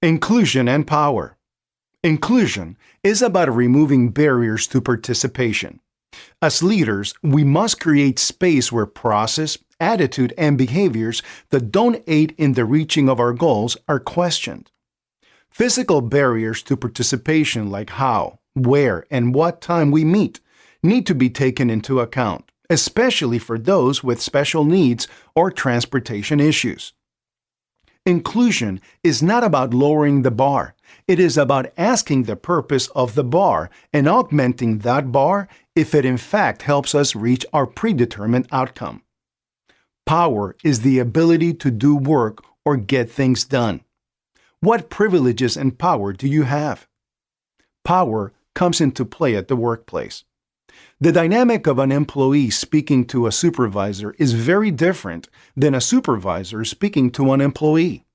Inclusion and power. Inclusion is about removing barriers to participation. As leaders, we must create space where process, attitude, and behaviors that don't aid in the reaching of our goals are questioned. Physical barriers to participation like how, where, and what time we meet need to be taken into account, especially for those with special needs or transportation issues. Inclusion is not about lowering the bar. It is about asking the purpose of the bar and augmenting that bar if it in fact helps us reach our predetermined outcome. Power is the ability to do work or get things done. What privileges and power do you have? Power comes into play at the workplace. The dynamic of an employee speaking to a supervisor is very different than a supervisor speaking to an employee.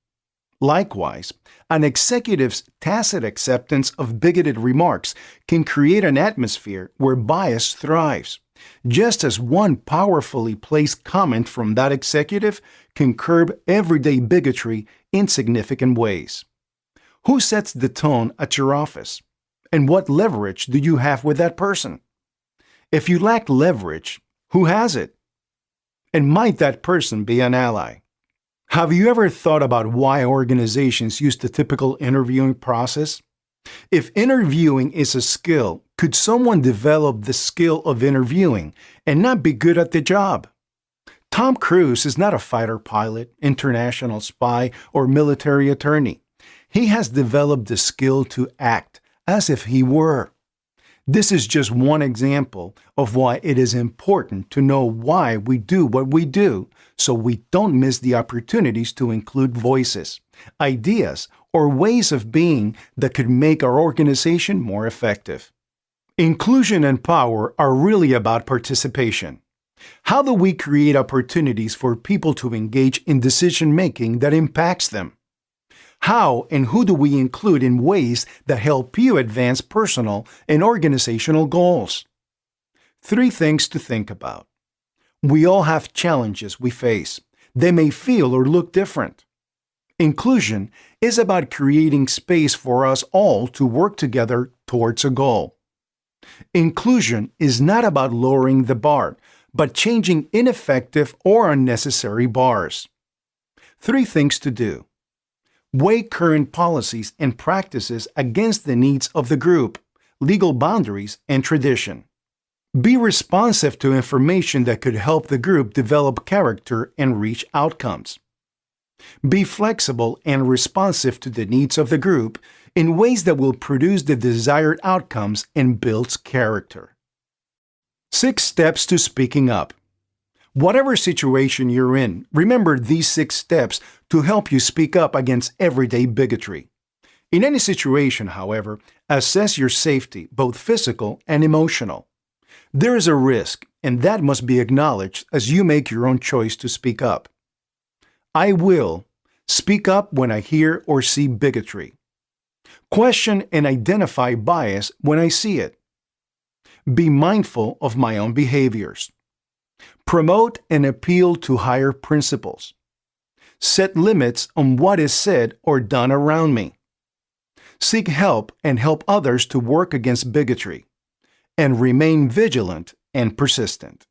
Likewise, an executive's tacit acceptance of bigoted remarks can create an atmosphere where bias thrives, just as one powerfully placed comment from that executive can curb everyday bigotry in significant ways. Who sets the tone at your office? And what leverage do you have with that person? If you lack leverage, who has it? And might that person be an ally? Have you ever thought about why organizations use the typical interviewing process? If interviewing is a skill, could someone develop the skill of interviewing and not be good at the job? Tom Cruise is not a fighter pilot, international spy, or military attorney. He has developed the skill to act as if he were. This is just one example of why it is important to know why we do what we do so we don't miss the opportunities to include voices, ideas, or ways of being that could make our organization more effective. Inclusion and power are really about participation. How do we create opportunities for people to engage in decision-making that impacts them? How and who do we include in ways that help you advance personal and organizational goals? 3 things to think about. We all have challenges we face. They may feel or look different. Inclusion is about creating space for us all to work together towards a goal. Inclusion is not about lowering the bar, but changing ineffective or unnecessary bars. 3 things to do. Weigh current policies and practices against the needs of the group, legal boundaries, and tradition. Be responsive to information that could help the group develop character and reach outcomes. Be flexible and responsive to the needs of the group in ways that will produce the desired outcomes and builds character. 6 steps to speaking up. Whatever situation you're in, remember these 6 steps to help you speak up against everyday bigotry. In any situation, however, assess your safety, both physical and emotional. There is a risk, and that must be acknowledged as you make your own choice to speak up. I will speak up when I hear or see bigotry. Question and identify bias when I see it. Be mindful of my own behaviors. Promote and appeal to higher principles. Set limits on what is said or done around me. Seek help and help others to work against bigotry. And remain vigilant and persistent.